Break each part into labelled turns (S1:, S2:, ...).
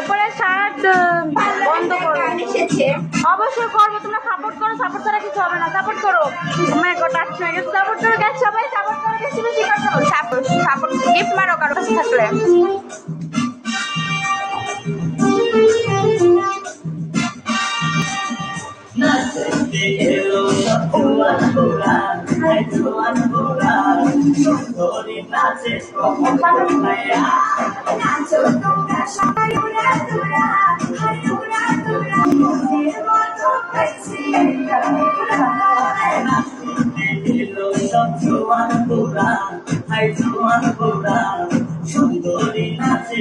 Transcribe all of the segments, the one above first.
S1: উপরে শার্ট বন্ধ করো। অবশ্যই করবো, তোমরা সাপোর্ট করো, সাপোর্ট ছাড়া কিছু হবে না। সাপোর্ট করো, আমার টাচ হয়ে গেছে। সাপোর্ট করো গাইস, সবাই সাপোর্ট করো, বেশি বেশি করো। সাপোর্ট গিফট মারো কারো কাছে থাকলে।
S2: সুন্দরী নাচে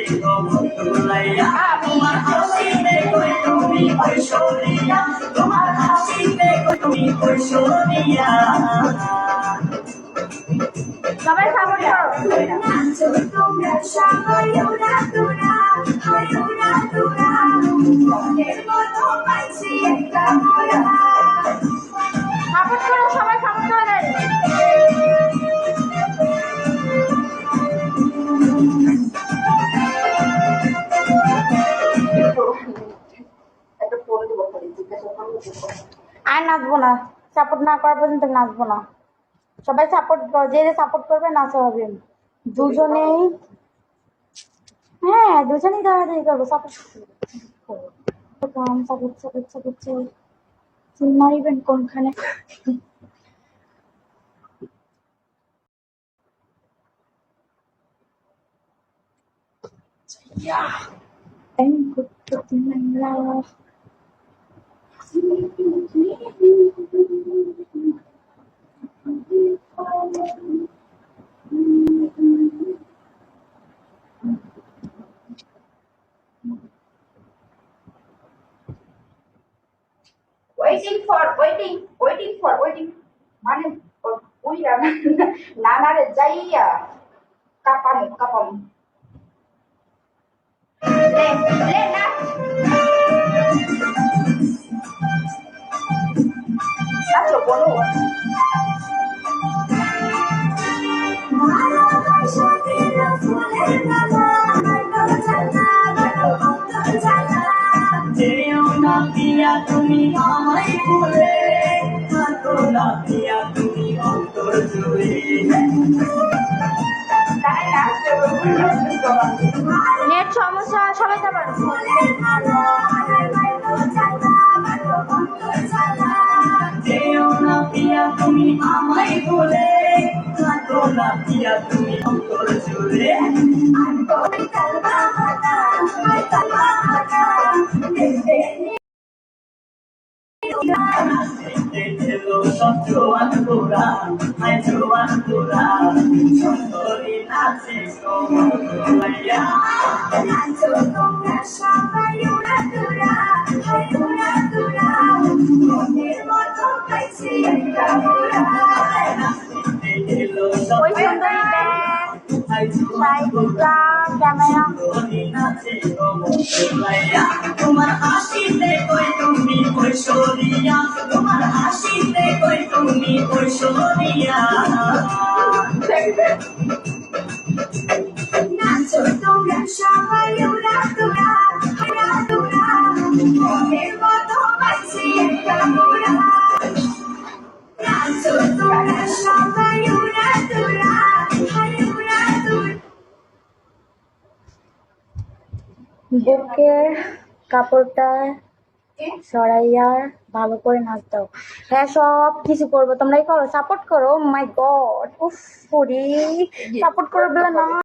S2: তোমার হাসিতে কই তুমি ঐশ্বরিয়া, তোমার হাসিতে কই তুমি ঐশ্বরিয়া।
S1: সবাই সাপোর্ট করো।
S2: নাচো তোমরা সবাই ওরা তোরা, হায় ওরা তোরা, মনের মতো পাইছি একটা মোরা।
S1: সাপোর্ট করো, সবাই সাপোর্ট করো গাইস। আর নাচবো না, সাপোর্ট না করা পর্যন্ত নাচবো না। সবাই সাপোর্ট করো, যে সাপোর্ট করবে নাচা হবে। দুজনেই, হ্যাঁ দুজনেই দাঁড়াদাঁড়ি করবো। সাপোর্ট সাপোর্ট সাপোর্ট সাপোর্ট মারিবেন কোনখানে? waiting মানে ওইরা না রে যাইয়া কাপাম লে নাচ নাচো বলো।
S2: তুমি আমায় বলে থাকো না পিয়া, তুমি অন্তর জুড়ে।
S1: নেট সমস্যা, সবাই যাবার
S2: যেও না পিয়া তুমি আমায় বলে থাকো না পিয়া, তুমি অন্তর জুড়ে। জোয়ান তোরা, হায় জোয়ান তোরা, সুন্দরী নাচে তোমাইয়া। নাচো তোমরা সবাই ওরা তোরা, হায় ওরা তোরা, মনের মতো পাইছি একটা মোরা।
S1: ওই সুন্দরী ক্যামেরা।
S2: তোমার হাসিতে কই তুমি ঐশ্বরিয়া, তোমার হাসিতে কই তুমি ঐশ্বরিয়া। নাচো তোমরা সবাই ওরা তোরা, ওরা তোরা, মনের মতো পাইছি একটা মোরা। নাচো তোমরা সবাই ওরা তোরা, ওরা তোরা।
S1: বুকের কাপড়টা সরাইয়া ভালো করে নাচ দাও। হ্যাঁ সব কিছু করবো, তোমরাই করো, সাপোর্ট করো। মাই গড, উফ সাপোর্ট করো বলে না।